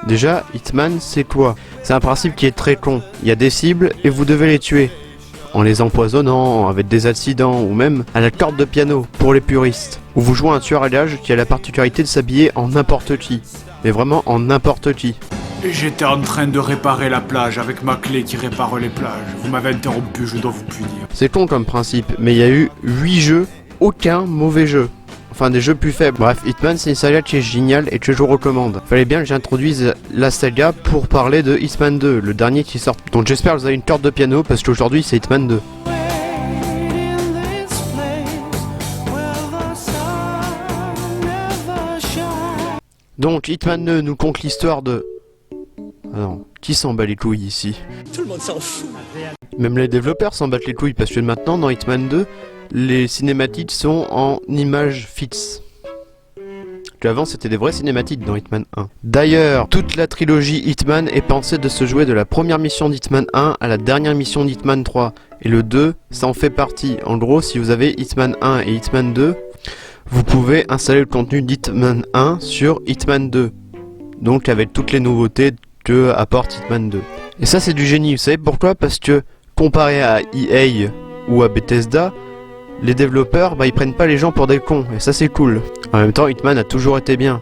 Déjà, Hitman, c'est quoi? C'est un principe qui est très con. Il y a des cibles et vous devez les tuer. En les empoisonnant, avec des accidents, ou même à la corde de piano, pour les puristes. Où vous jouez un tueur à gages qui a la particularité de s'habiller en n'importe qui. Mais vraiment en n'importe qui. J'étais en train de réparer la plage avec ma clé qui répare les plages. Vous m'avez interrompu, je dois vous punir. C'est con comme principe, mais il y a eu 8 jeux, aucun mauvais jeu. Enfin des jeux plus faibles. Bref, Hitman c'est une saga qui est géniale et que je vous recommande. Fallait bien que j'introduise la saga pour parler de Hitman 2, le dernier qui sort. Donc j'espère que vous avez une corde de piano parce qu'aujourd'hui c'est Hitman 2. Donc Hitman 2 nous conte l'histoire de... Ah non, qui s'en bat les couilles ici? Tout le monde s'en fout. Même les développeurs s'en battent les couilles parce que maintenant dans Hitman 2, les cinématiques sont en images fixes. Avant c'était des vraies cinématiques dans Hitman 1. D'ailleurs, toute la trilogie Hitman est pensée de se jouer de la première mission d'Hitman 1 à la dernière mission d'Hitman 3. Et le 2, ça en fait partie. En gros, si vous avez Hitman 1 et Hitman 2, vous pouvez installer le contenu d'Hitman 1 sur Hitman 2. Donc avec toutes les nouveautés que apporte Hitman 2. Et ça c'est du génie, vous savez pourquoi? Parce que comparé à EA ou à Bethesda, les développeurs, ils prennent pas les gens pour des cons, et ça c'est cool. En même temps, Hitman a toujours été bien.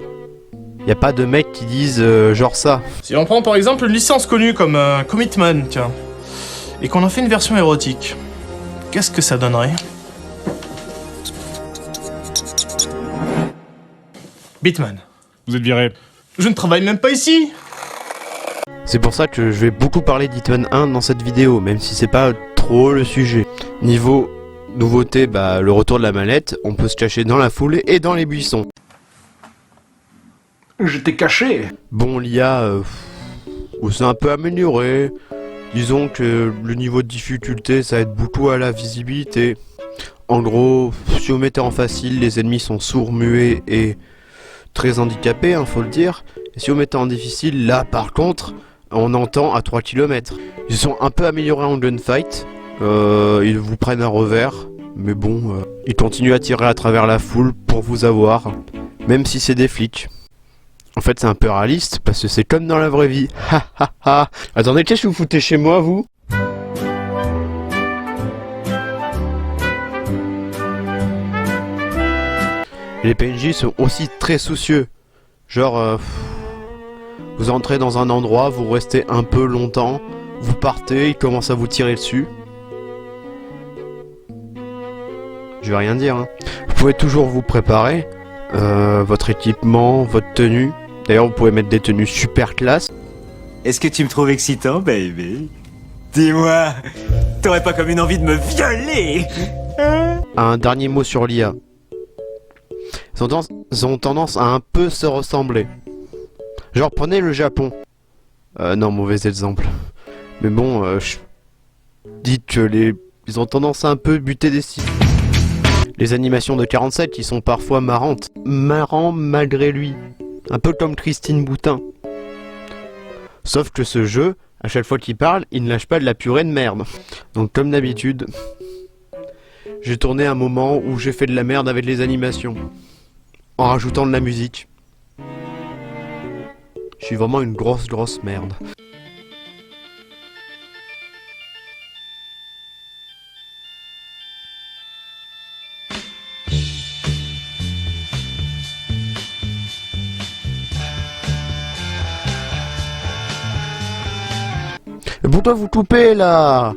Y a pas de mecs qui disent genre ça. Si on prend par exemple une licence connue comme Hitman, tiens, et qu'on en fait une version érotique, qu'est-ce que ça donnerait? Bitman. Vous êtes viré. Je ne travaille même pas ici. C'est pour ça que je vais beaucoup parler d'Hitman 1 dans cette vidéo, même si c'est pas trop le sujet. Niveau nouveauté, le retour de la mallette, on peut se cacher dans la foule et dans les buissons. Je t'ai caché. Bon, l'IA, c'est un peu amélioré. Disons que le niveau de difficulté, ça aide beaucoup à la visibilité. En gros, si vous mettez en facile, les ennemis sont sourds, muets et très handicapés, faut le dire. Et si vous mettez en difficile, là par contre, on entend à 3 km. Ils sont un peu améliorés en gunfight. Ils vous prennent un revers, mais bon, ils continuent à tirer à travers la foule pour vous avoir, même si c'est des flics. En fait, c'est un peu réaliste, parce que c'est comme dans la vraie vie. Ha ha ha. Attendez, qu'est-ce que vous foutez chez moi, vous? Les PNJ sont aussi très soucieux. Genre, vous entrez dans un endroit, vous restez un peu longtemps, vous partez, ils commencent à vous tirer dessus. Je vais rien dire, hein. Vous pouvez toujours vous préparer, votre équipement, votre tenue. D'ailleurs, vous pouvez mettre des tenues super classe. Est-ce que tu me trouves excitant, baby? Dis-moi, t'aurais pas comme une envie de me violer? Un dernier mot sur l'IA. Ils ont tendance à un peu se ressembler. Genre, prenez le Japon. Non, mauvais exemple. Mais bon, dites que ils ont tendance à un peu buter des cibles. Les animations de 47 qui sont parfois marrantes. Marrant malgré lui. Un peu comme Christine Boutin. Sauf que ce jeu, à chaque fois qu'il parle, il ne lâche pas de la purée de merde. Donc comme d'habitude, j'ai tourné un moment où j'ai fait de la merde avec les animations. En rajoutant de la musique. Je suis vraiment une grosse merde. Pourquoi vous coupez là?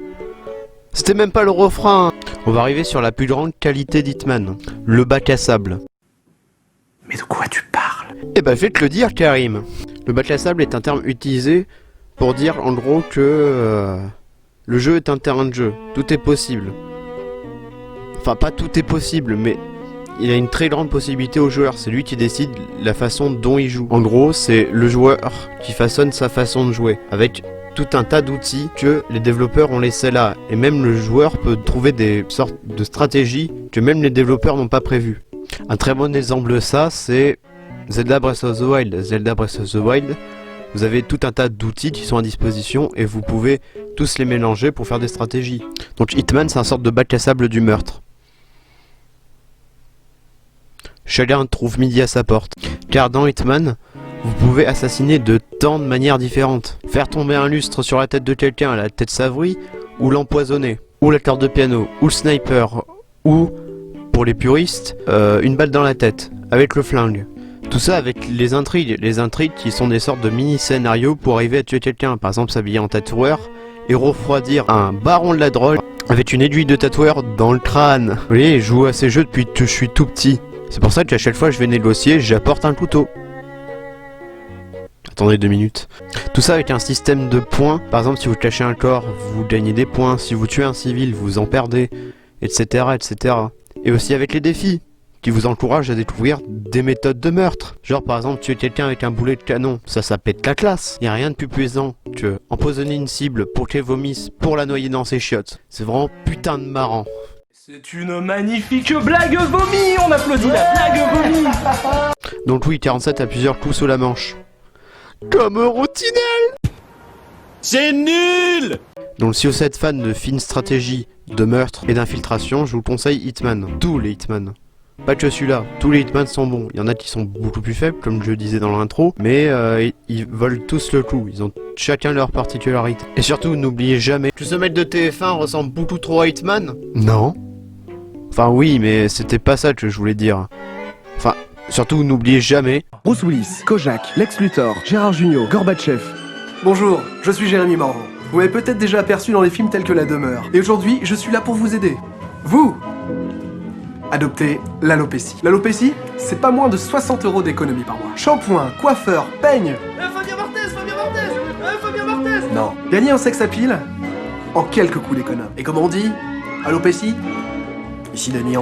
C'était même pas le refrain. On va arriver sur la plus grande qualité d'Hitman, le bac à sable. Mais de quoi tu parles? Eh ben je vais te le dire, Karim. Le bac à sable est un terme utilisé pour dire en gros que le jeu est un terrain de jeu. Tout est possible. Enfin pas tout est possible, mais il a une très grande possibilité au joueur. C'est lui qui décide la façon dont il joue. En gros, c'est le joueur qui façonne sa façon de jouer avec tout un tas d'outils que les développeurs ont laissés là. Et même le joueur peut trouver des sortes de stratégies que même les développeurs n'ont pas prévues. Un très bon exemple de ça, c'est Zelda Breath of the Wild. Zelda Breath of the Wild, vous avez tout un tas d'outils qui sont à disposition et vous pouvez tous les mélanger pour faire des stratégies. Donc Hitman, c'est un sorte de bac à sable du meurtre. Chacun trouve midi à sa porte. Car dans Hitman, Vous pouvez assassiner de tant de manières différentes. Faire tomber un lustre sur la tête de quelqu'un, la tête s'avrille, ou l'empoisonner. Ou la corde de piano, ou le sniper, ou, pour les puristes, une balle dans la tête, avec le flingue. Tout ça avec les intrigues qui sont des sortes de mini-scénarios pour arriver à tuer quelqu'un. Par exemple s'habiller en tatoueur et refroidir un baron de la drogue avec une aiguille de tatoueur dans le crâne. Vous voyez, je joue à ces jeux depuis que je suis tout petit. C'est pour ça qu'à chaque fois que je vais négocier, j'apporte un couteau. Attendez 2 minutes. Tout ça avec un système de points. Par exemple, si vous cachez un corps, vous gagnez des points. Si vous tuez un civil, vous en perdez, etc., etc. Et aussi avec les défis, qui vous encouragent à découvrir des méthodes de meurtre. Genre par exemple tuer quelqu'un avec un boulet de canon, ça pète la classe. Y a rien de plus plaisant que empoisonner une cible pour qu'elle vomisse, pour la noyer dans ses chiottes. C'est vraiment putain de marrant. C'est une magnifique blague vomi. On applaudit la blague vomi. Donc oui, 47 a plusieurs coups sous la manche. Comme Routinel. C'est nul! Donc si vous êtes fan de fines stratégies, de meurtre et d'infiltration, je vous conseille Hitman. Tous les Hitman. Pas que celui-là, tous les Hitman sont bons. Il y en a qui sont beaucoup plus faibles, comme je disais dans l'intro, mais ils volent tous le coup. Ils ont chacun leur particularité. Et surtout, n'oubliez jamais que ce mec de TF1 ressemble beaucoup trop à Hitman. Non. Enfin oui, mais c'était pas ça que je voulais dire. Enfin, surtout, n'oubliez jamais... Bruce Willis, Kojak, Lex Luthor, Gérard Jugnot, Gorbatchev. Bonjour, je suis Jérémy Morvan. Vous m'avez peut-être déjà aperçu dans les films tels que La Demeure. Et aujourd'hui, je suis là pour vous aider. Vous adoptez l'alopécie. L'alopécie, c'est pas moins de 60 € d'économie par mois. Shampoing, coiffeur, peigne. Fabien Barthez. Non. Gagner un sex appeal en quelques coups d'économe. Et comme on dit, alopécie, ici Damien.